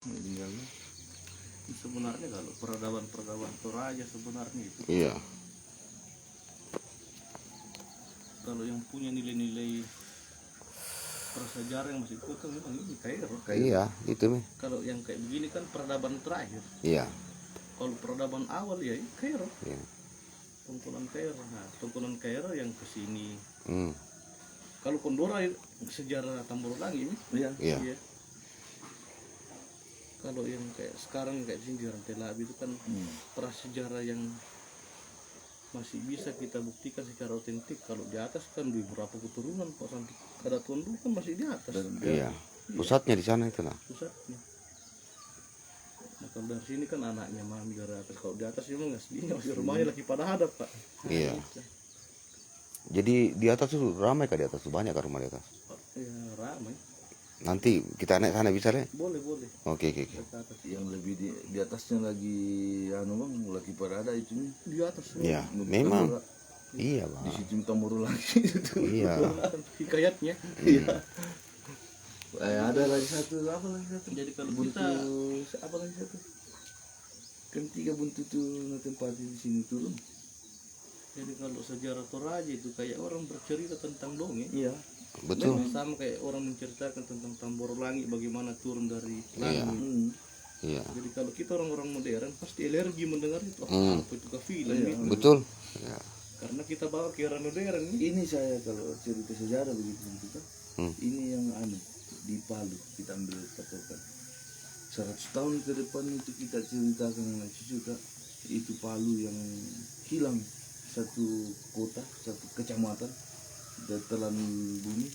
meninggalnya. Sebenarnya kalau peradaban Toraja sebenarnya itu, Iya. kalau yang punya nilai-nilai prasejarah yang masih kuat kan memang ini Kairo. Iya, itu nih. Kalau yang kayak begini kan peradaban terakhir. Iya. Kalau peradaban awal ya Kairo. Iya. Tongkonan Kairo. Nah, tongkonan Kairo yang kesini. Hmm. Kalau Kondora sejarah Tamboralangi ini. Iya. Iya. Kalau yang kayak sekarang kayak di sini di Rantai Labi itu kan prasejarah yang masih bisa kita buktikan secara otentik. Kalau di atas kan di beberapa keturunan kok sampai ada tuan dulu kan masih di atas. Iya. Pusatnya di sana itu nah. Pusatnya. Nah, kalau dari sini kan anaknya mami dari atas. Kalau di atas memang aslinya masih rumahnya lagi pada hadap Pak. Iya. Jadi di atas itu ramai kah di atas? Banyak kah rumah di atas? Ya ramai. Nanti kita naik sana bisa deh? Boleh. Oke. Ke atas. Yang lebih di atasnya lagi anu bang, lagi parada itu nih. Di atas. Iya, memang. Iya Di bang. situ Tamboro lagi itu. Iya. Hikayatnya. Iya. Ada lagi satu, apa lagi satu? Jadi kalau buntu, kita apa lagi satu? Kan 3 buntu tuh tempat di sini turun. Jadi kalau sejarah Toraja itu kayak orang bercerita tentang dongeng. Iya. Betul. Sama kayak orang menceritakan tentang Tamboralangi bagaimana turun dari Iya. langit. Iya. Jadi kalau kita orang-orang modern pasti alergi mendengar itu. Apa itu ke film Iya. gitu. Betul. Ya. Karena kita bawa ke era modern nih. Ini saya kalau cerita sejarah begitu kita. Ini yang anu di Palu kita ambil patokan. 100 tahun ke depan itu kita ceritakan anak cucu Kak, itu Palu yang hilang satu kota, satu kecamatan ditelan bumi.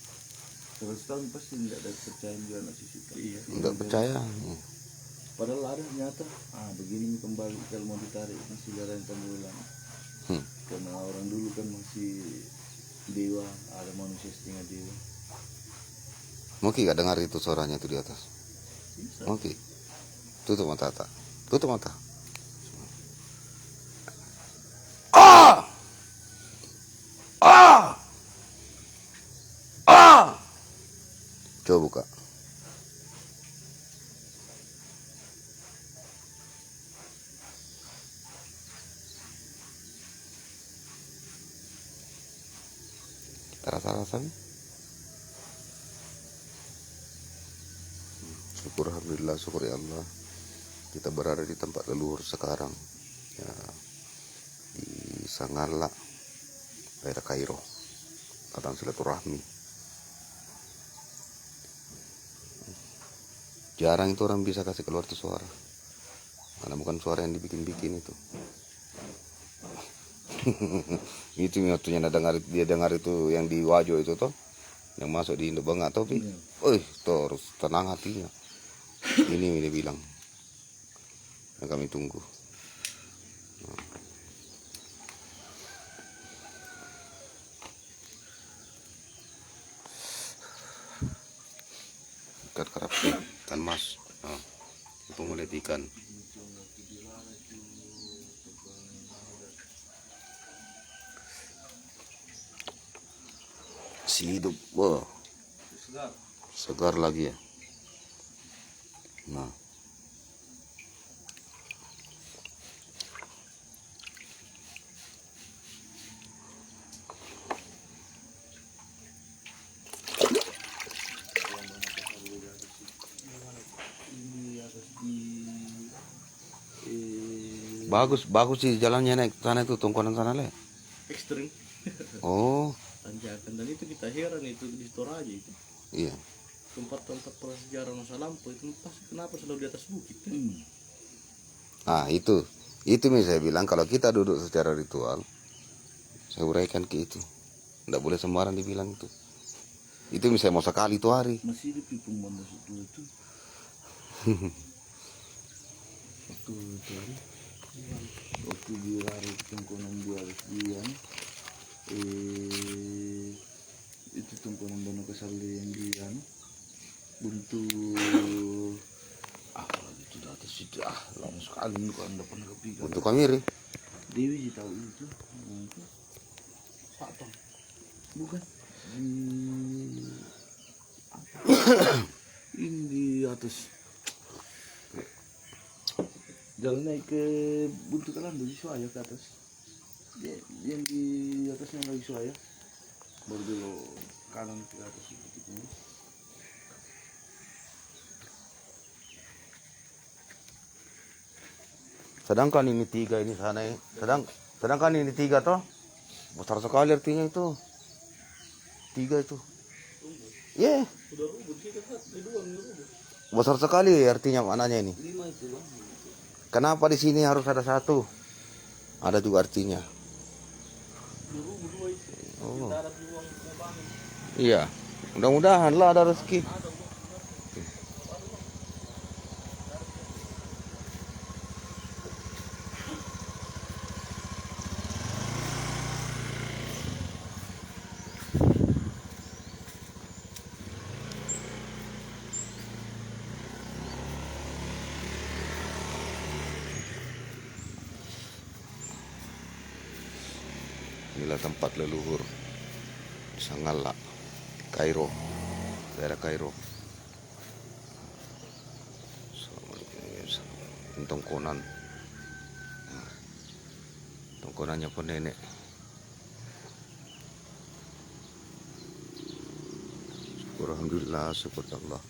100 tahun pasti tidak ada percaya juga anak cucu Kak. Iya. Enggak percaya. Padahal ada nyata. Begini kembali kalau mau ditarik sejarah yang Tamboralangi. Karena orang dulu kan masih dewa, ada manusia setengah dewa. Moki gak dengar itu suaranya itu di atas? Bisa. Moki. Tutup mata, tak. Tutup mata. Ah! Ah! Ah! Coba buka. Kita rasa-rasa nih. Syukur alhamdulillah, syukur ya Allah. Kita berada di tempat leluhur sekarang. Ya, di Sangala, daerah Kairo. Datang silaturahmi. Jarang itu orang bisa kasih keluar itu suara. Karena bukan suara yang dibikin-bikin itu. Itu waktunya dia dengar itu yang di Wajo itu toh, yang masuk di Indo Bangga topi. Terus tenang hatinya. Ini dia bilang. Yang kami tunggu. Ikan kerapi, ikan mas. Itu mulai ikan. Si hidup, wah, segar lagi ya. Nah, bagus sih jalannya naik sana itu tongkonan sana le. Ekstrim. Oh, Tanjakan dan itu kita heran itu di Toraja itu. iya. Tempat-tempat prasejarah masa lampau itu pasti kenapa selalu di atas bukit kan? Itu nih saya bilang kalau kita duduk secara ritual, saya uraikan ke itu, nggak boleh sembarang dibilang itu. Itu misalnya mau sekali itu hari. Masih di pipung mana itu. Waktu di lari tongkonan di atas dian, itu tongkonan Bono Kasali yang di buntu itu di atas itu lama sekali ini kalau anda pernah kepikiran. Untuk Kamiri. Dewi tahu itu Pak Tong bukan ini di atas jalan naik ke Buntu Kalambu di Suaya ke atas. Yang di atasnya lagi Suaya, baru belok kanan ke atas gitu. Sedangkan ini 3 ini sana ya. Sedangkan ini 3 toh. Besar sekali artinya itu. 3 itu. Iya. Udah rubut sih kan, kedua rubut. Besar sekali artinya maknanya ini. 5 itu bang. Kenapa di sini harus ada 1? Ada juga artinya. Rubut 2 itu. Oh. Kita ada peluang mau bangun. Iya. Mudah-mudahan lah ada rezeki. Inilah tempat leluhur Sangala, Kairo, daerah Kairo. Tongkonan, tongkonannya pun nenek. Syukur alhamdulillah, syukur Allah.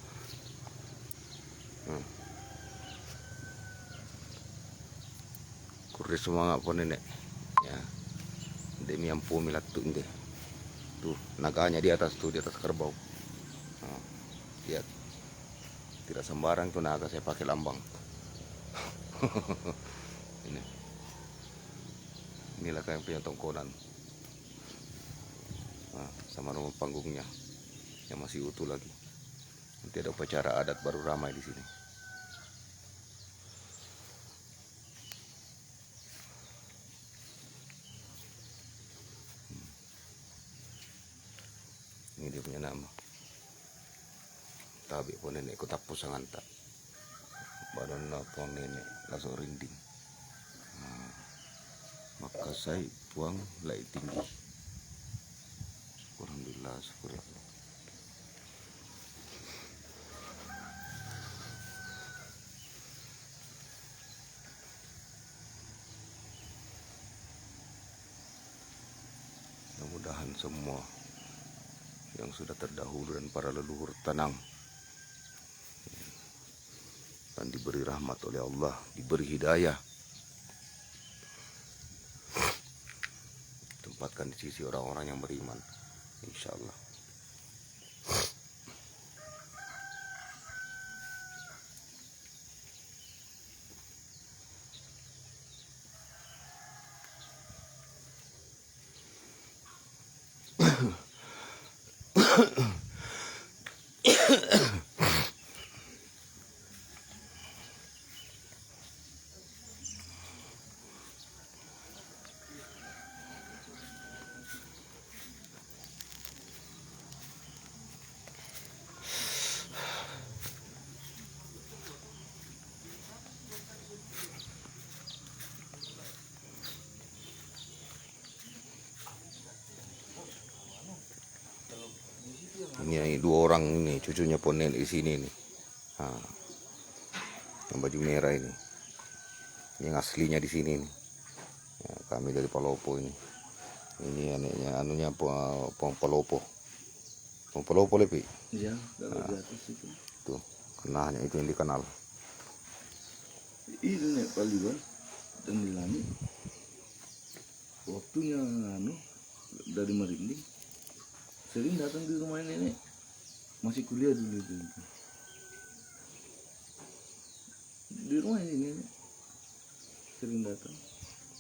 Kurri semangat pun nenek. Ya, demi ampu milat tuh deh. Tuh naganya di atas tuh, di atas kerbau. Nah, lihat, tidak sembarang tuh naga saya pakai lambang. Inilah kayak punya tongkonan. Nah, sama rumah panggungnya yang masih utuh lagi. Nanti ada upacara adat baru ramai di sini. Ini dia punya nama. Tabi pun nenek ku tapu sanganta. Badan pun nenek langsung rinding. Maka saya buang lai tinggi. Alhamdulillah, syukur Allah. Mudah-mudahan semua yang sudah terdahulu dan para leluhur tenang dan diberi rahmat oleh Allah, diberi hidayah, tempatkan di sisi orang-orang yang beriman, insya Allah. Ini 2 orang ini cucunya Ponen di sini nih. Nah, yang baju merah ini, yang aslinya di sini nih. Ya, kami dari Palopo ini. Ini anaknya anunya Palopo. Palopo lebih. Iya, kalau di atas itu. Tuh, kenanya itu yang dikenal. Itu nek Paliwan dan di langit. Waktunya dari Merinding sering datang di rumah nenek, masih kuliah dulu itu. Di rumah ini nenek sering datang.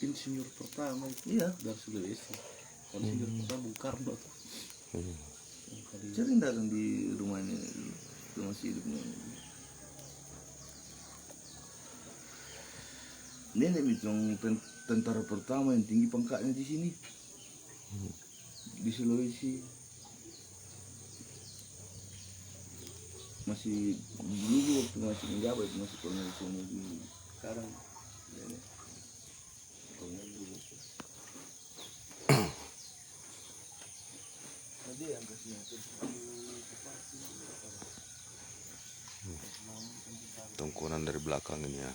Insinyur pertama itu Iya, dari Sulawesi. Kalau insinyur pertama Bung Karno tuh. sering datang di rumah nenek dulu. Itu masih hidup nenek. Nenek itu yang tentara pertama yang tinggi pangkatnya di sini, di Sulawesi. Masih dulu waktu masih menjabat, masih kolonel dulu. Sekarang nenek kolonel dulu. Tadi yang kasih Tongkonan dari belakang ini ya.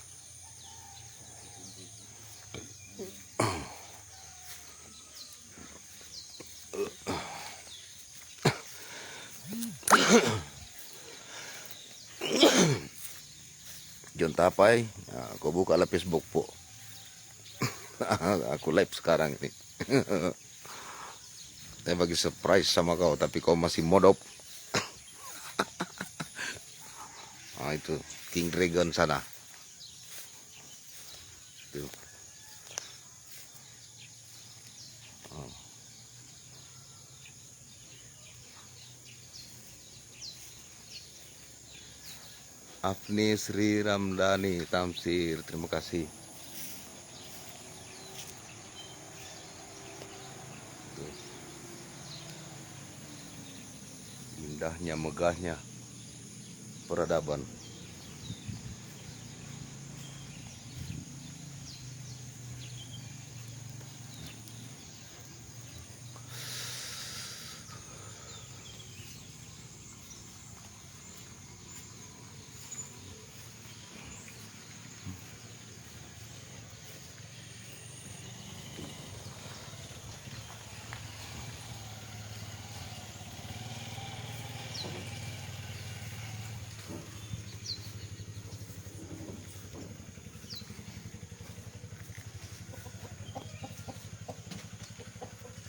John Tapai, aku buka lah Facebook po. Aku live sekarang ini. Saya bagi surprise sama kau, tapi kau masih modop. Itu King Dragon sana. Tuh. Afni Sri Ramdhani Tamsir, terima kasih. Tuh. Indahnya, megahnya peradaban.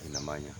Ini namanya.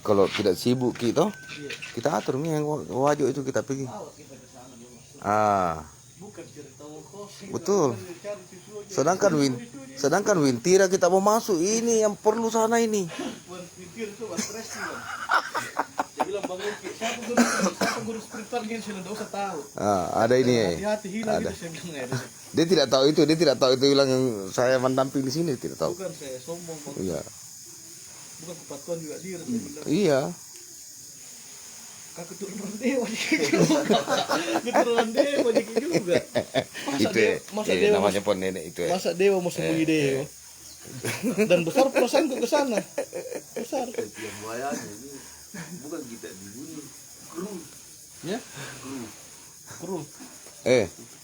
Kalau tidak sibuk kita atur nih yang wajib itu kita pergi. Bukan cerita mau kosong. Betul. Sedangkan Wintira kita mau masuk, ini yang perlu sana ini. Wintira itu stres sih. Dia bilang Bang Uki, siapa guru spiritual yang sudah tidak usah tahu. Ada ini. Hati-hati hilang Ada. itu saya bilang ya. Dia tidak tahu itu bilang saya mendamping di sini, tidak tahu. Bukan saya sombong Bang. Iya. Bukan kepatuhan juga dia saya bilang. Iya. Kak keturunan dewa keturunan dewa juga. Masa dewa namanya pun nenek itu. Masa dewa mau sembunyi dewa. Dan besar perasaan ke sana. Besar. Yang buayanya ini bukan kita dibunuh, kru. Ya? Kru.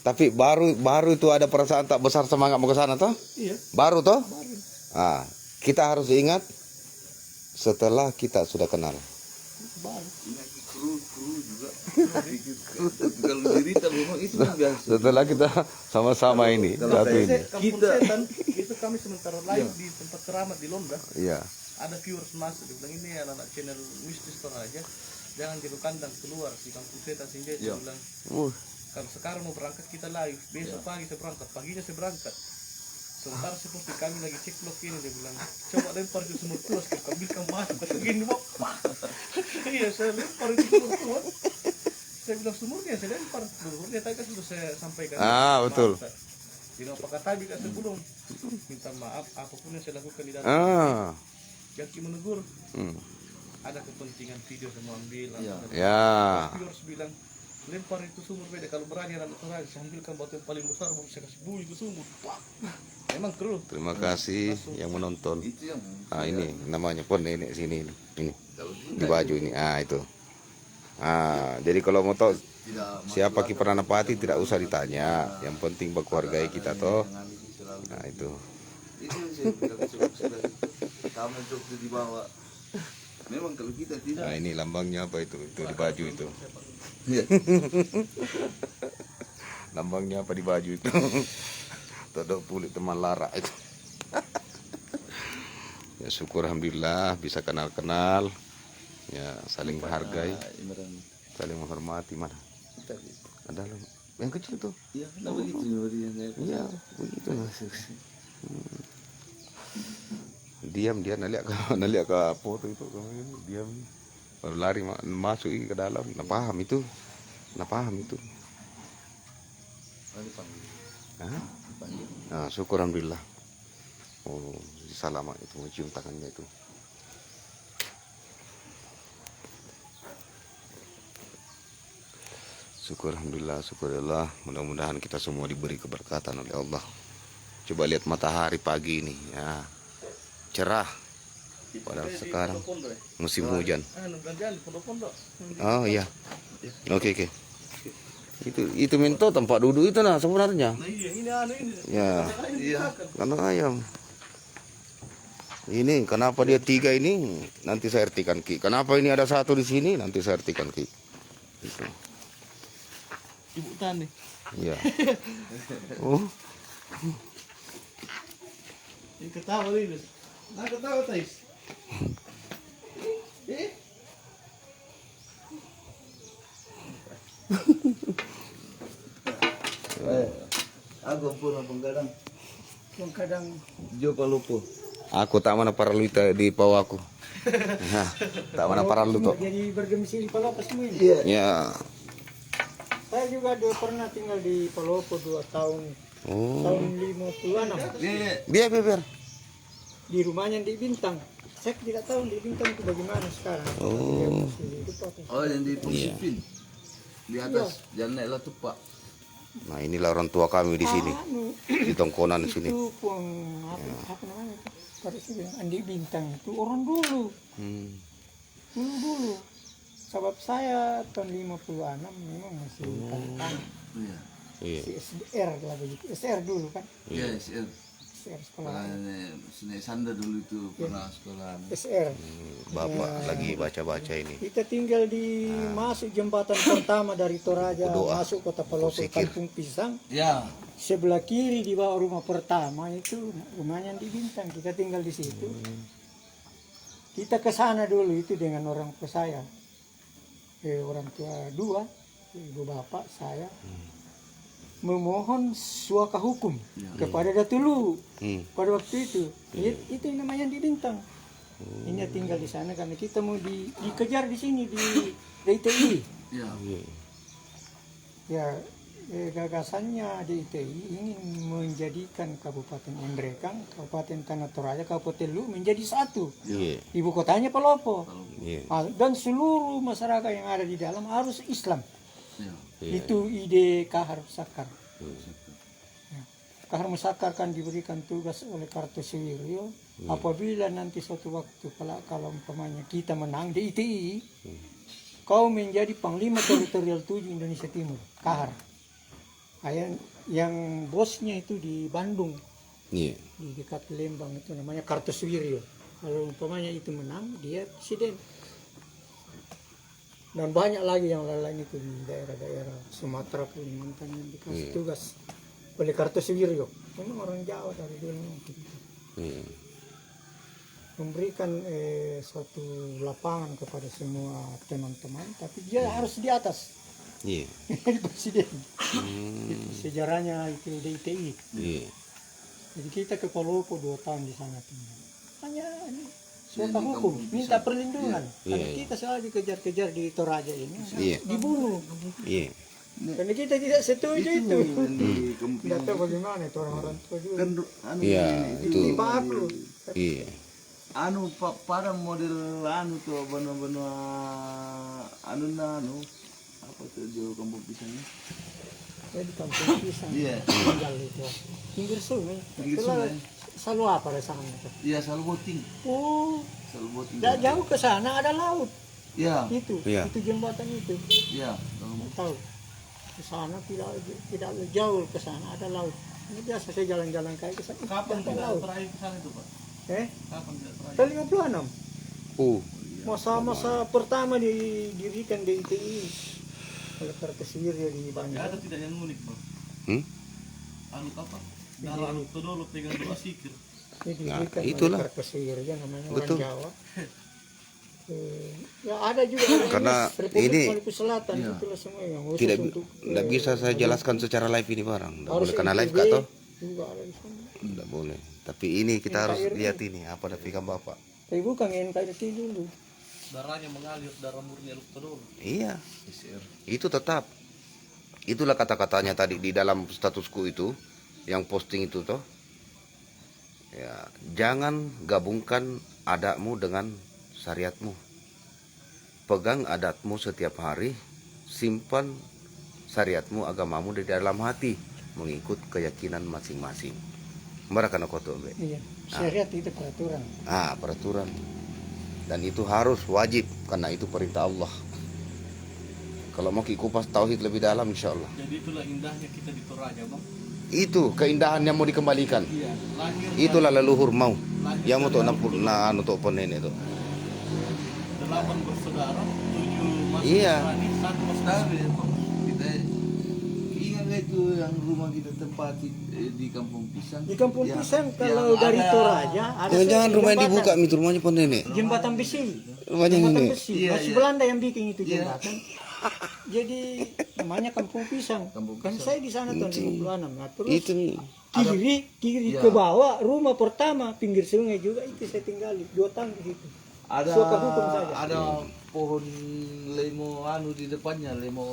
Tapi baru itu ada perasaan tak besar semangat mau ke sana toh? Iya. Baru toh? Baru. Kita harus ingat setelah kita sudah kenal. Baru. Ingat kru juga. Kalau cerita memang itu kan biasa. Setelah kita sama-sama ini, kalau satu ini. Kampung Setan itu kami sementara live di tempat keramat di Lomba. Iya. Ada viewers masuk, dia bilang ini anak channel mistis toh aja. Jangan jaga kandang keluar di Kampung Setan sehingga dia bilang kalau sekarang mau berangkat kita live, besok pagi saya berangkat, paginya saya berangkat. Sementara seperti kami lagi cek blok ini, dia bilang coba lempar ke sumur tua, saya ambilkan batu begini pak. Iya saya lempar itu sumur tua. Saya bilang sumurnya saya lempar, sumurnya tadi kan sudah saya sampaikan. Betul. Tidak apa kata juga sebelum minta maaf apapun yang saya lakukan di dalam. Jaki menegur. Ada kepentingan video semua ambil. Ya. Viewers bilang lempar itu sumur beda, kalau berani anak terang saya ambilkan batu yang paling besar mau saya kasih bunyi ke sumur. Emang kru. Terima kasih yang menonton. Itu yang Ini namanya pun nenek sini ini di baju ini. Itu. Jadi kalau mau tahu siapa Ki Pranapati tidak usah ditanya, yang penting berkeluargai kita toh. Itu. Itu yang saya bilang sudah kamu untuk dibawa Memang kalau kita tidak. Nah, ini lambangnya apa itu? Itu di baju itu. Iya. Lambangnya apa di baju itu? Todo pulit teman Lara itu. Ya syukur alhamdulillah bisa kenal-kenal. Ya saling menghargai, Imaran saling menghormati. Mana? kita. Ada yang kecil tuh. Iya, nah begitu yang saya. Iya, begitu lah. Diam dia naliak ke foto itu diam. Baru lari masuk ke dalam. Nah paham itu. Hah? Nah, syukur alhamdulillah. Oh, salamat itu mencium tangannya itu. Syukur alhamdulillah. Mudah-mudahan kita semua diberi keberkatan oleh Allah. Coba lihat matahari pagi ini, ya. Cerah. Padahal sekarang musim hujan. Oh iya. Oke. Itu minto tempat duduk itu nah sebenarnya. Ya. Kandang ayam. Ini kenapa dia 3 ini? Nanti saya artikan Ki. Kenapa ini ada 1 di sini? Nanti saya artikan Ki. Itu. Ibu Tani. Iya. Oh. Ini ketawa ini. Nah ketawa Tais. Aku pun pengkadang. Kadang Jopa lupa. Aku tak mana para lu di pawaku. Nah, tak mana para lu tuh. Jadi berdomisili di Palopo semua ini. Iya. Ya. Saya juga pernah tinggal di Palopo 2 tahun. Oh. Tahun 56. Iya. Biar. Di rumahnya di Bintang. Saya tidak tahu di Bintang itu bagaimana sekarang. Oh. Oh, yang di Pusipin. Di atas jalan naik Latupak. Nah, inilah orang tua kami di sini. Di tongkonan di sini. Itu pun apa namanya itu? Presiden Andi Bintang itu orang dulu. Dulu. Sebab saya tahun 56 memang masih kanak-kanak. Iya. Iya. Si SDR lah begitu. SR dulu kan. Iya, SR. SR sekolah. Sini Sanda dulu itu pernah sekolah. SR. Bapak lagi baca-baca ini. Kita tinggal di masuk jembatan pertama dari Toraja Berdoa. masuk kota Palopo Bersikir. Kampung Pisang. Ya. Sebelah kiri di bawah rumah pertama itu rumahnya di Bintang. Kita tinggal di situ. Kita ke sana dulu itu dengan orang tua saya. Orang tua 2, ibu bapak saya. Memohon suaka hukum kepada Datulu pada waktu itu. Itu yang namanya di Bintang. Ini tinggal di sana karena kita mau dikejar di sini di DITI. Iya. Ya, gagasannya DITI ingin menjadikan Kabupaten Endrekang, Kabupaten Tanah Toraja, Kabupaten Lu menjadi satu. Iya. Ibu kotanya Palopo. Iya. Dan seluruh masyarakat yang ada di dalam harus Islam. Iya. Itu ide Kahar Sakar. Ya. Kahar Sakar kan diberikan tugas oleh Kartosuwiryo. Apabila nanti suatu waktu kalau umpamanya kita menang di ITI, kau menjadi Panglima Teritorial 7 Indonesia Timur, Kahar. Yang bosnya itu di Bandung, Iya. di dekat Lembang itu namanya Kartosuwiryo. Kalau umpamanya itu menang, dia presiden. Dan banyak lagi yang lain itu di daerah-daerah Sumatera, Kalimantan yang dikasih tugas oleh Kartosuwiryo. Memang orang Jawa dari dulu gitu. Iya. Memberikan suatu lapangan kepada semua teman-teman, tapi dia harus di atas. Iya. Jadi presiden. Itu sejarahnya itu DITI. Iya. Jadi kita ke Palopo 2 tahun di sana tinggal. Hanya suaka hukum, minta perlindungan. Karena kita selalu dikejar-kejar di Toraja ini, dibunuh. Iya. Karena kita tidak setuju itu. Di Kemping. Tidak tahu bagaimana itu orang-orang tua juga. Kan Iya, itu. Di Paku. Iya. pada model tuh benua-benua apa tuh jauh Kampung Pisangnya. Jadi Kampung Pisang. Iya. Tinggal itu. Pinggir sungai. Pinggir sungai. Selalu apa di sana? Iya, selalu boting. Oh, Boting. tidak jauh ke sana ada laut. Iya. Itu jembatan itu. Iya. Tahu. Ke sana tidak jauh ke sana ada laut. Ini biasa saya jalan-jalan kayak ke sana. Kapan ke tidak laut. terakhir ke sana itu Pak? Eh? Kapan tidak terakhir? Tahun 56. Oh. Masa-masa pertama didirikan DITI oleh Kartasir di Ada Banjar. tidak yang unik bang? Anu apa? Iya. Darah anu todolo pegang doa sikir. Didirikan itulah. oleh Kartasir ya namanya Betul. orang Jawa. Ya ada juga orang Karena Republik ini- Maluku Selatan itulah semua yang khusus tidak bisa saya jelaskan secara live ini barang. Tidak harus boleh karena live NTB kak toh. juga ada di sana. Tidak boleh. Tapi ini kita harus NKRI. lihat ini apa ada pikan bapak. Tapi bukan NKRI dulu. Darahnya mengalir, darah murni Aluk Todolo. Iya. Itu tetap. Itulah kata-katanya tadi di dalam statusku itu yang posting itu toh. Ya, jangan gabungkan adatmu dengan syariatmu. Pegang adatmu setiap hari, simpan syariatmu, agamamu di dalam hati, mengikut keyakinan masing-masing. Mereka kotor, Be. Iya. Syariat itu peraturan. Peraturan. Dan itu harus wajib karena itu perintah Allah. Kalau mau kupas tauhid lebih dalam insya Allah. Jadi itulah indahnya kita di Toraja bang. Itu keindahan yang mau dikembalikan. Iya. Lahir Itulah leluhur mau. Yang mau untuk 60 untuk nenek itu. 8 bersaudara, 7 masuk Iya. Nurani, 1 masuk Tapi kita ingat nggak itu yang rumah kita tempati di Kampung Pisang. Di Kampung Yang- Pisang yang kalau dari ada- Toraja ada Jangan rumah yang jembatan. dibuka itu rumahnya pun nenek. Jembatan besi. Rumahnya Jembatan nenek. besi. Iya, Masih iya. Belanda yang bikin itu Iya. jembatan. Jadi namanya Kampung Pisang. Kampung Kan Pisang. saya di sana tahun 56. Nah, terus Itu kiri Iya. ke bawah rumah pertama pinggir sungai juga itu saya tinggali 2 tahun di situ. Ada Suka hukum saja. ada pohon lemo anu di depannya, lemo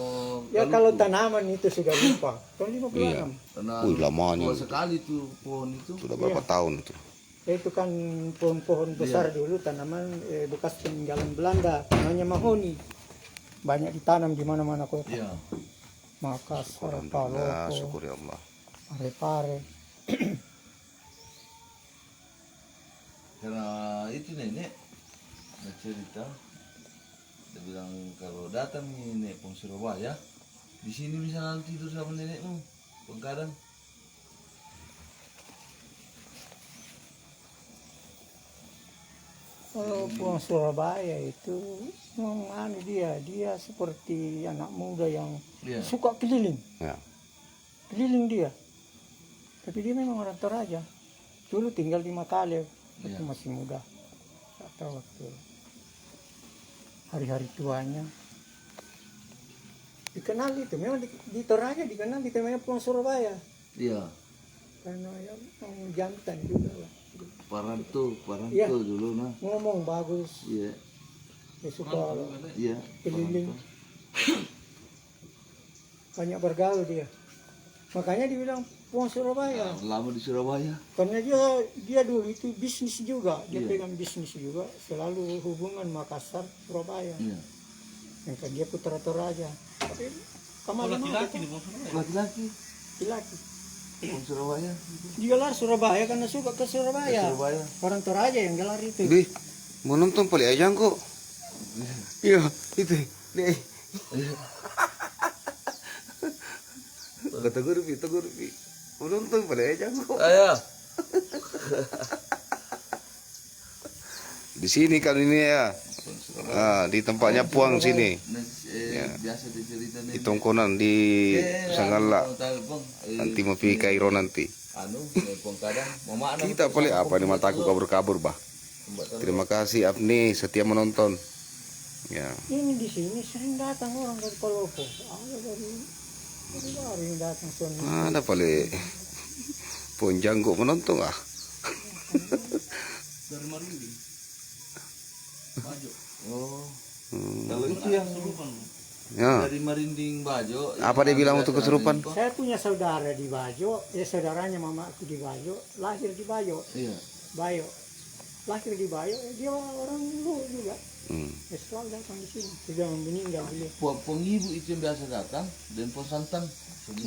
Ya kaluku. kalau tanaman itu sudah lupa. Tahun 56. Iya. Karena Wih, lamanya. tua sekali tuh pohon itu. sudah berapa tahun itu. Itu kan pohon-pohon besar dulu tanaman bekas peninggalan Belanda namanya mahoni. Banyak ditanam di mana-mana kota. Iya. Makassar, Alhamdulillah, Palopo, syukur ya Allah. Parepare. Karena itu nenek cerita, dia bilang kalau datang nih nenek pun Surabaya, di sini bisa lalu tidur sama nenekmu, pengkadang. Kalau pulang Surabaya itu anu dia seperti anak muda yang Iya. suka keliling. Ya. Keliling dia. Tapi dia memang orang Toraja. Dulu tinggal di Makale waktu Iya. masih muda. Atau waktu hari-hari tuanya. Dikenal itu, memang di Toraja dikenal di temanya pulang Surabaya. Iya. Karena ya memang jantan juga lah. Paranto Iya. dulu nah. Ngomong bagus, Iya. dia suka Iya. keliling. Banyak bergaul dia. Makanya dibilang pulang Surabaya. Lama di Surabaya. Karena dia dulu itu bisnis juga, dia Iya. pegang bisnis juga, selalu hubungan Makassar Surabaya. Iya. Yang kan dia putra Toraja. Tapi kemana laki-laki nih bang Surabaya. Laki-laki laki. di Surabaya. Dia gelar Surabaya karena suka ke Surabaya. Surabaya. Orang Toraja yang gelar itu. Bi, mau nonton pali aja kok. Iya, itu. Nih. Kata guru Bi. Mau nonton pali aja kok. Ayah. Di sini kan ini ya. Di tempatnya Puang sini. Biasa dicerita Di tongkonan di Sanggala. Nanti mau pergi Kairo nanti. Anu, pengkadang mama anak Kita boleh apa nih mataku kabur-kabur bah. Terima kasih Apni setia menonton. Ya. Ini di sini sering datang orang dari Palopo. Ada dari yang datang sana. Ada pale ponjang kok menonton ah. Dari Marindi. Bajo. Oh. Kalau itu yang Serupan. Ya. dari Marinding Bajo. Apa dia bilang untuk kesurupan? Saya punya saudara di Bajo, saudaranya mama aku di Bajo, lahir di Bajo, Iya. Bayo. Lahir di Bayo, dia orang Luwu juga. Hmm. Dia selalu datang di sini, sudah meninggal beliau. Pengibu itu yang biasa datang dan Santan.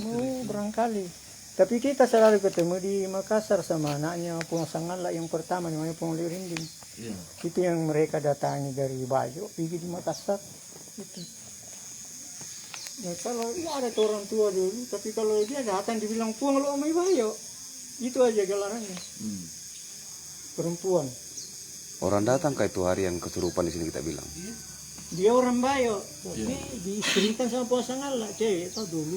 Oh, barangkali. Tapi kita selalu ketemu di Makassar sama anaknya Puang Sanggala yang pertama namanya Puang Lirinding. Iya. Itu yang mereka datangi dari Bajo, pergi di Makassar. Itu. Nah, kalau ya ada tuh orang tua dulu, tapi kalau dia datang dibilang Puang lo Omai Bayo, itu aja gelarannya. Hmm. Perempuan Orang datang kayak itu harian kesurupan di sini kita bilang. Dia orang Bayo, tapi diceritakan sama Posangala, cewek itu dulu.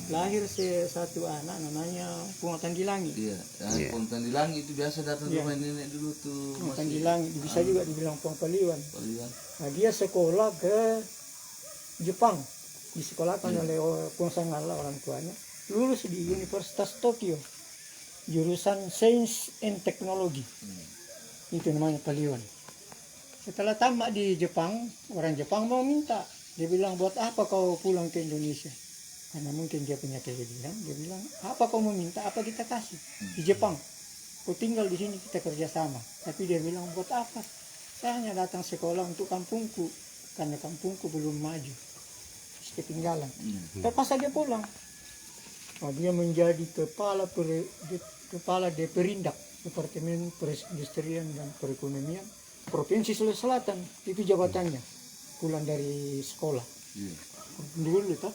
Lahir satu anak namanya Pungatan di Langit. Iya, Iya. Pontan di Langit itu biasa datang Iya. rumah nenek dulu tuh. Pungatan di Langit, bisa juga dibilang Pangpaliwan. Paliwan. Nah, dia sekolah ke Jepang, disekolahkan oleh Posangala orang tuanya. Lulus di Universitas Tokyo, jurusan Sains and Teknologi. Itu namanya Paliwan. Setelah tamat di Jepang, orang Jepang mau minta. Dia bilang, buat apa kau pulang ke Indonesia? Karena mungkin dia punya kelebihan. Dia bilang, apa kau mau minta, apa kita kasih? Di Jepang, kau tinggal di sini, kita kerjasama. Tapi dia bilang, buat apa? Saya hanya datang sekolah untuk kampungku. Karena kampungku belum maju. Terus ketinggalan. Terpaksa dia pulang. Nah, dia menjadi kepala Deperindak, Departemen Perindustrian dan Perekonomian Provinsi Sulawesi Selatan. Itu jabatannya. Pulang dari sekolah. Iya. Dulu tuh.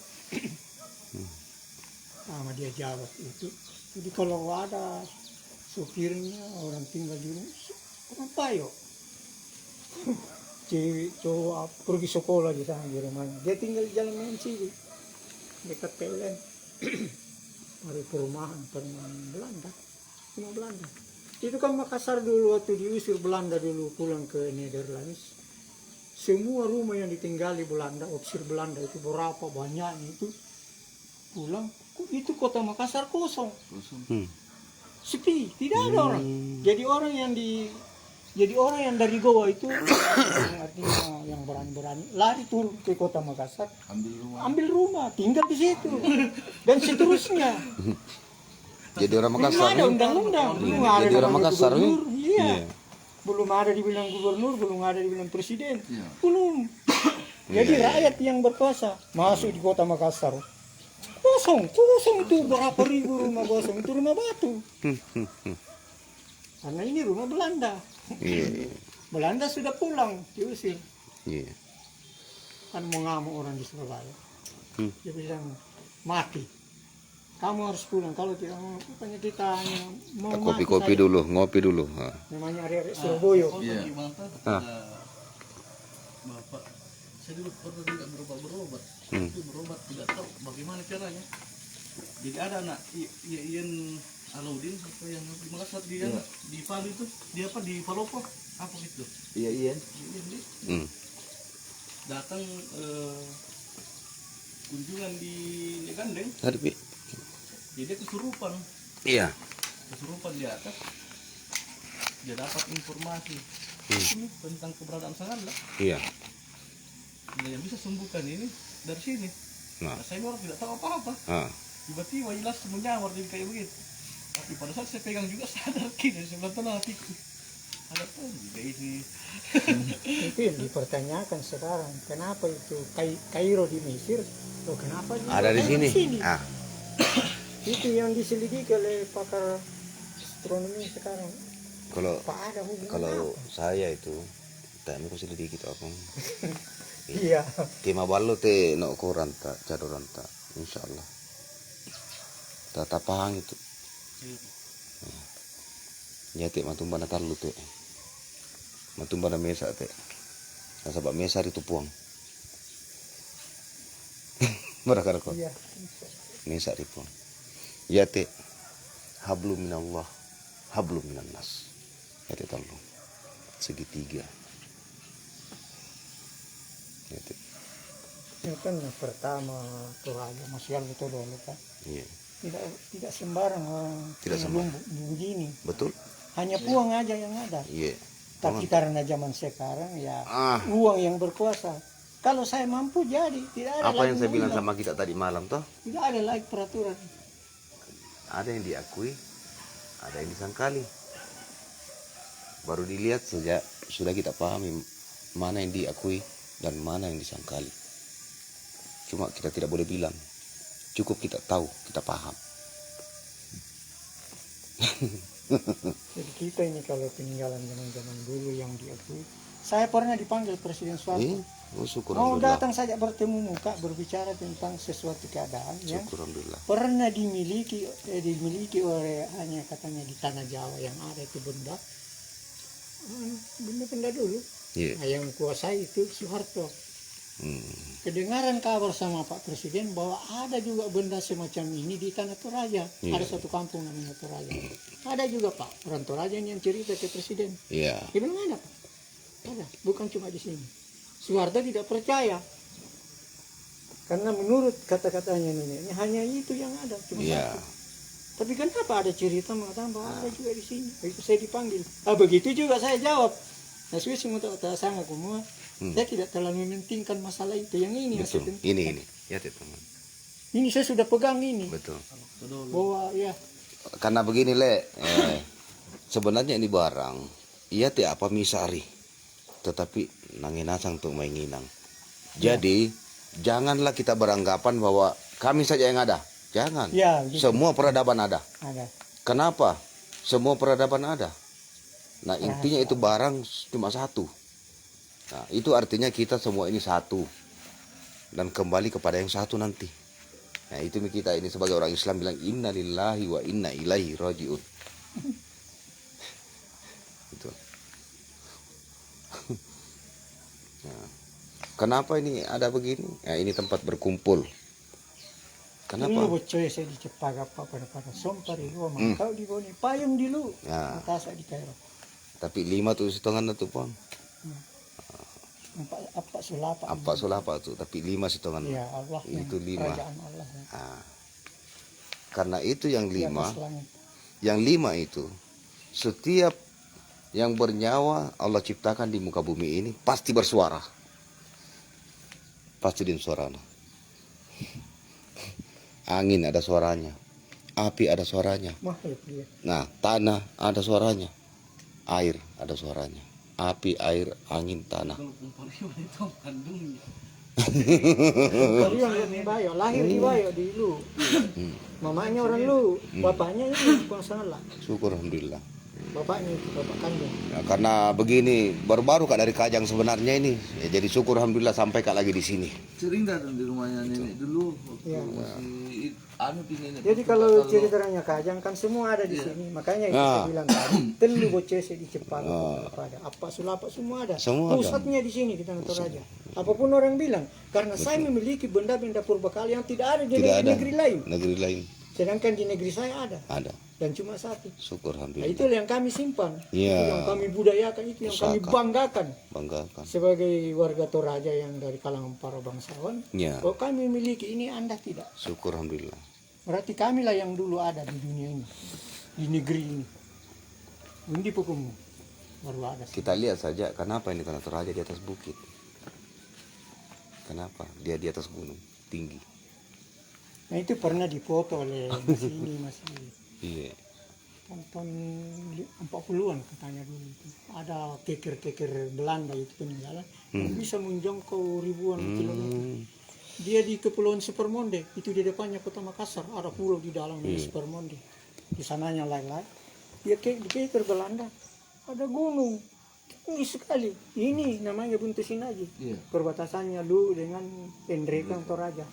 Sama dia jabat itu. Jadi kalau ada supirnya orang tinggal di rumah, kenapa yuk? Cewek cowok pergi sekolah di sana di rumahnya. Dia tinggal di Jalan Mansiri dekat PLN. Dari perumahan Belanda. Rumah Belanda. Itu kan Makassar dulu waktu diusir Belanda dulu pulang ke Netherlands. Semua rumah yang ditinggali Belanda, opsir Belanda itu berapa banyaknya itu pulang. Itu kota Makassar kosong, sepi, tidak ada orang. Jadi orang yang dari Goa itu yang artinya yang berani-berani lari turun ke kota Makassar, ambil rumah, tinggal di situ dan seterusnya. Jadi orang Belum Makassar. ada undang-undang, belum ada Jadi orang namanya Makassar, gubernur, nih. iya. Iya. Belum ada dibilang gubernur, belum ada dibilang presiden, Iya. belum. Jadi rakyat yang berkuasa masuk di kota Makassar. Kosong itu berapa ribu rumah kosong, itu rumah batu. Karena ini rumah Belanda. Iya. Belanda sudah pulang, diusir. Iya. Kan mau ngamuk orang di Surabaya. Dia bilang, mati. Kamu harus pulang, kalau tidak mau, bukannya kita hanya mau mati Kopi-kopi saja. dulu, ngopi dulu. Ha. Namanya Arek Surabaya. Iya. Gimana Bapak, saya dulu pernah juga berobat. Itu berobat tidak tahu bagaimana caranya. Jadi ada anak Ian Alaudin atau yang di Makassar dia di Palu itu dia apa di Palopo apa gitu. Iya, iya. Ian dia datang kunjungan di Gandeng. Tapi Jadi dia kesurupan iya. di atas. Dia dapat informasi tentang keberadaan Sangala. Iya. Nah, yang bisa sembuhkan ini dari sini. Nah. Saya orang tidak tahu apa-apa. Tiba-tiba jelas menyamar jadi kayak begitu. Tapi pada saat saya pegang juga sadar kini sebelah tengah hatiku. Ada tuh juga ini. Itu yang dipertanyakan sekarang. Kenapa itu Kairo di Mesir? Loh, kenapa Ada di sini. Ah. Itu yang diselidiki oleh pakar astronomi sekarang. Kalau Pak ada hubungan kalau apa? saya itu tak mau selidiki itu apa. Iya. Kima ballo te no ko ranta, cado ranta. Insyaallah. Tata pahang itu. Ya te matumba na talu te. Matumba na mesa te. Nasa ba mesa itu puang. Barakar ko. Iya. Mesa di puang. Ya te hablum minallah, hablum minan nas. Ya te talu. Segitiga. Ya te. Itu kan yang pertama Toraja Masyal itu dulu kan. Iya. Tidak sembarang orang Tidak yang begini. Betul? Hanya uang aja yang ada. Iya. Tapi karena zaman sekarang ya Ah. uang yang berkuasa. Kalau saya mampu jadi tidak ada Apa lagi yang saya bilang undang. sama kita tadi malam toh? Tidak ada lagi peraturan. Ada yang diakui, ada yang disangkali. Baru dilihat sejak sudah kita pahami mana yang diakui dan mana yang disangkali. Cuma kita tidak boleh bilang. Cukup kita tahu, kita paham. Jadi kita ini kalau peninggalan zaman dulu yang diakui. Saya pernah dipanggil Presiden Soeharto. Syukur Mau alhamdulillah. datang saja bertemu muka berbicara tentang sesuatu keadaan yang Syukur alhamdulillah. pernah dimiliki oleh hanya katanya di tanah Jawa yang ada itu benda benda-benda dulu. Iya. Nah, yang kuasai itu Soeharto. Hmm. Kedengaran kabar sama Pak Presiden bahwa ada juga benda semacam ini di Tanah Toraja. Iya. Ada satu kampung namanya Toraja. Ada juga Pak, orang Toraja yang cerita ke Presiden. Iya. Di mana Pak? Ada, bukan cuma di sini. Soeharto tidak percaya. Karena menurut kata-katanya neneknya hanya itu yang ada, cuma Iya. satu. Tapi kenapa ada cerita mengatakan bahwa ada juga di sini? Itu saya dipanggil. Begitu juga saya jawab. Nah, sudah semua tak sangat semua. Saya tidak terlalu mementingkan masalah itu. Yang ini yang saya Betul. pentingkan. Ini. Ya, teman. Ini saya sudah pegang ini. Betul. Bahwa ya, Karena begini le, sebenarnya ini barang, ia tidak apa misari, tetapi nanginasang untuk mainginang. Jadi janganlah kita beranggapan bahwa kami saja yang ada. Jangan. ya gitu. Semua peradaban ada. Ada. Kenapa? Semua peradaban ada. Nah intinya itu barang cuma satu. Nah itu artinya kita semua ini satu dan kembali kepada yang satu nanti. Nah itu kita ini sebagai orang Islam bilang inna lillahi wa inna ilaihi rajiun. Itu. Nah, kenapa ini ada begini? Nah, ini tempat berkumpul. Dulu Kenapa? bocor saya dicepaga apa pada sompari gua kau di boni payung dulu. Ya. Mata di Kairo. Tapi 5 tuh hitungan tuh pon. Apa sulapa? Apa sulapa tuh? Tapi 5 hitungan. Ya Allah. Itu 5. Kerajaan Allah. Ya. Nah, karena itu yang Di 5, atas langit. yang 5 itu setiap yang bernyawa Allah ciptakan di muka bumi ini pasti bersuara. Pasti din suaranya. Angin ada suaranya, api ada suaranya. Makhluk dia. Nah, tanah ada suaranya, air ada suaranya, api, air, angin, tanah. Kalau Kumpariwan itu kandung. Kalian lihat nih Bayo, lahir di Bayo di Lu. Mamanya orang Lu, bapaknya ini bukan salah. Syukur alhamdulillah. Bapaknya itu bapak kandung. Nah, karena begini baru-baru kak dari Kajang sebenarnya ini, ya, jadi syukur alhamdulillah sampai kak lagi di sini. Sering datang di rumahnya nenek dulu waktu Iya. masih anu di nenek. Jadi kalau ceritanya Kajang kan semua ada di sini. Makanya itu saya bilang tadi, telu bocor saya di Cepaka pada apa sulapa semua ada. Semua ada. Pusatnya di sini di Tanah Toraja. Apapun orang bilang, karena saya memiliki benda-benda purbakala yang tidak ada di Tidak ada negeri lain. negeri lain Sedangkan di negeri saya ada ada. dan cuma satu. Syukur Nah, alhamdulillah. itu yang kami simpan, Iya. itu yang kami budayakan, itu yang kami Usahakan. banggakan Banggakan. sebagai warga Toraja yang dari kalangan para bangsawan. Ya, Kalau kami memiliki ini, Anda tidak. syukur alhamdulillah. Berarti kamilah yang dulu ada di dunia ini, di negeri ini. Undi pokokmu baru ada. Kita lihat saja kenapa ini Tanah Toraja di atas bukit. Kenapa dia di atas gunung tinggi? Nah itu pernah dipoto oleh masih ini masih Iya. tahun 40-an katanya dulu itu. Ada keker-keker Belanda itu peninggalan yang bisa menjangkau ribuan kilometer. Dia di Kepulauan Supermonde, itu di depannya Kota Makassar, ada pulau di dalamnya Supermonde. Di sananya lain-lain. Dia di keker Belanda, ada gunung tinggi sekali. Ini namanya Buntu Sinaji. Iya. Perbatasannya Lu dengan Pendrekang Toraja.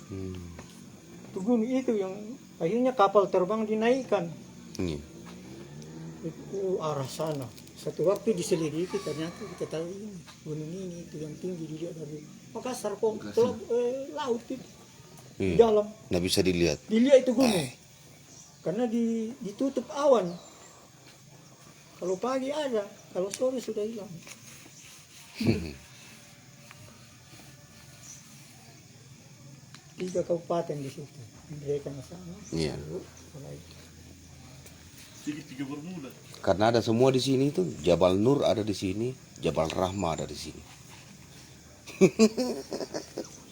Itu gunung itu yang akhirnya kapal terbang dinaikkan. Iya. Itu arah sana. Satu waktu diselidiki ternyata kita tahu ini gunung ini itu yang tinggi dilihat dari Makassar kok laut itu di Iya. dalam. Nggak bisa dilihat. Dilihat itu gunung karena ditutup awan. Kalau pagi ada, kalau sore sudah hilang. Tiga kabupaten di situ. Mereka sana. Iya. Tiga bermuda. Karena ada semua di sini tuh. Jabal Nur ada di sini, Jabal Rahma ada di sini.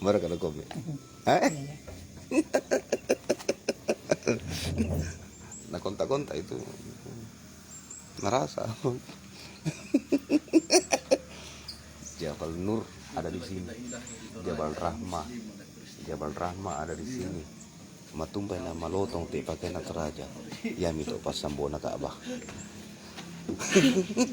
Baru kada kopi. Nah kontak-kontak itu ngerasa. Jabal Nur ada di sini, Jabal Rahma, Jabal Rahma ada di sini. Matumpai na malotong ti pakai na Toraja. Ya mito pas sambona Ka'bah.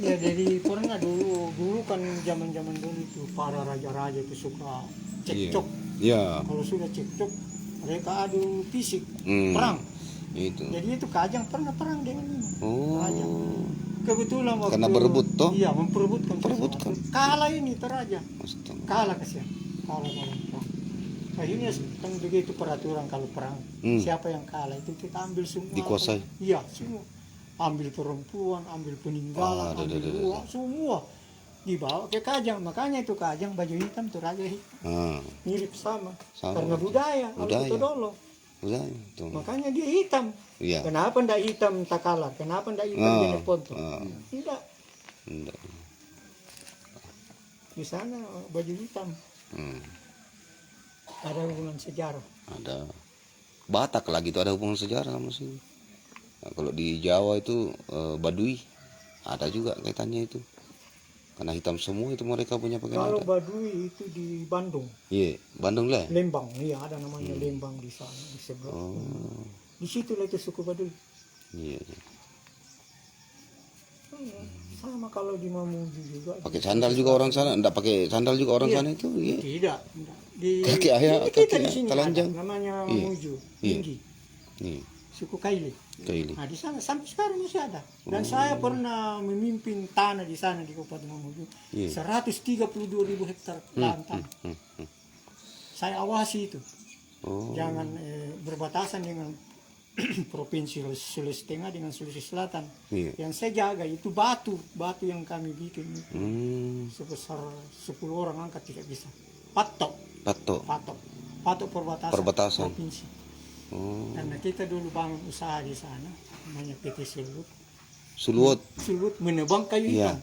Ya dari pernah dulu kan zaman dulu itu para raja-raja itu suka cekcok. Iya. Kalau sudah cekcok mereka adu fisik, Hmm. perang. Itu. Jadi itu Kajang pernah perang dengan ini. Oh. Raja. kebetulan waktu Karena berebut toh? Iya, memperebutkan. Memperebutkan. sesuatu. Kalah ini Toraja. Astaga. Kalah kasihan. Kalah dalam perang. Akhirnya kan begitu peraturan kalau perang. Siapa yang kalah itu kita ambil semua. Dikuasai. Iya, semua. Ambil perempuan, ambil peninggalan, ambil uang, semua dibawa ke Kajang. Makanya itu Kajang baju hitam Toraja hitam. Mirip sama. Karena budaya. Budaya. Itu dulu. Udah, tuh. Makanya dia hitam. Iya. Kenapa ndak hitam Takala? Kenapa ndak hitam Jenek Ponto? Tidak. Enggak. Di sana baju hitam. Ada hubungan sejarah. Ada Batak lagi itu ada hubungan sejarah sama sini. Nah, kalau di Jawa itu Baduy ada juga kaitannya itu. Karena hitam semua itu mereka punya pakaian Kalau adat. Baduy itu di Bandung, Iya, Bandung lah. Lembang. Iya, ada namanya Lembang di sana di sebelah. Di situ lah itu suku Baduy. Iya, iya. Sama kalau di Mamuju juga. Pakai sandal juga orang sana, enggak pakai sandal juga orang sana itu. Iya. Tidak. Di Kaki ayah, ini kita kaki di sini telanjang. ada, namanya Iya. Mamuju, Iya. tinggi. Nih, Suku Kaili. kayak ini. Nah, di sana sampai sekarang masih ada. Dan saya pernah memimpin tanah di sana di Kabupaten Mamuju. Iya. 132.000 hektar lahan tanah. Saya awasi itu. Oh. Jangan berbatasan dengan provinsi Sulawesi Tengah dengan Sulawesi Selatan. Iya. Yang saya jaga itu batu yang kami bikin itu. Sebesar 10 orang angkat tidak bisa. Patok perbatasan. Provinsi. Karena kita dulu bangun usaha di sana, namanya PT Suluwut. Sulut menebang kayu Iya. hitam.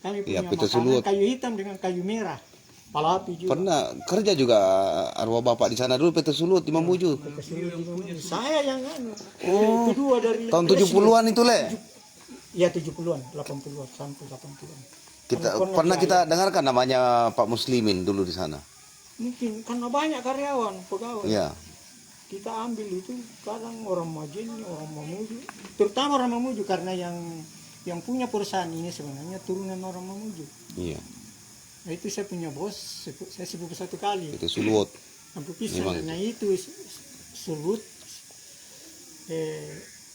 Kami Iya, punya PT makanan Sulut. kayu hitam dengan kayu merah. Palapi juga. Pernah kerja juga arwah bapak di sana dulu PT Suluwut di Mamuju. PT Sulut di Mamuju. Saya yang kedua dari Tahun 70-an itu, Le. Iya 70-an, 80-an sampai 80-an. Pernah kita dengarkan namanya Pak Muslimin dulu di sana. Mungkin karena banyak karyawan, pegawai. Iya. Kita ambil itu kadang orang Majin, orang Mamuju, terutama orang Mamuju karena yang punya perusahaan ini sebenarnya turunan orang Mamuju. Iya. Nah, itu saya punya bos, saya sebut satu kali. PT Suluwut. Sampai pisah. Memang Nah itu Sulut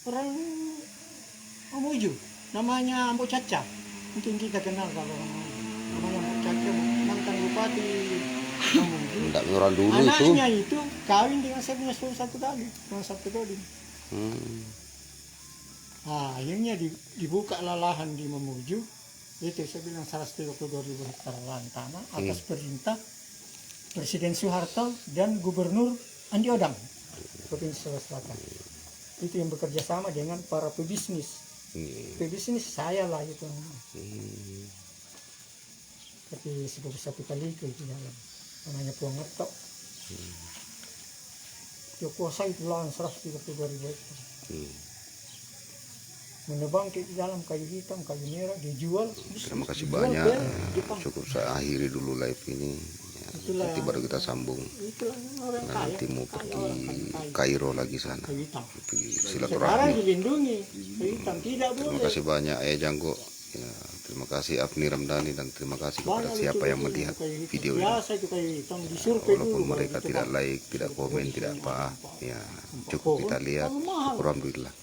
orang Mamuju, namanya Ambo Caca. Mungkin kita kenal kalau orang Mamuju. Namanya Ambo Caca, mantan bupati Mamuju. Enggak orang dulu itu. Anaknya itu kawin dengan saya punya suami satu kali, dengan Sabtu Godin. Nah, akhirnya dibuka lahan di Mamuju. Itu saya bilang 132.000 hektar lahan tanah atas perintah Presiden Soeharto dan Gubernur Andi Odang, Provinsi Sulawesi Selatan. Itu yang bekerja sama dengan para pebisnis. Pebisnis saya lah itu. Tapi sebagai satu kali itu jalan. Namanya Puang Ngetok. Dia kuasai itu lahan 132.000 hektar. Menebang di dalam kayu hitam, kayu merah, dijual. Terima kasih dijual banyak. ke Jepang. Cukup saya akhiri dulu live ini. Itulah Nanti baru kita sambung. Itulah orang kaya. Nanti mau Kaya pergi orang kaya. Kairo lagi sana. Kayu hitam. Pergi Sekarang silaturahmi. dilindungi. Kayu hitam tidak Terima boleh. kasih banyak Janggo. Ya, terima kasih Afni Ramdhani dan terima kasih kepada Banyak siapa yang lucu-lucu melihat kayu hitam. video ini. Biasa itu kayu hitam disurvei dulu. Walaupun baru mereka ditebang. tidak like, tidak komen, tidak apa, ya cukup kita lihat. Syukur alhamdulillah.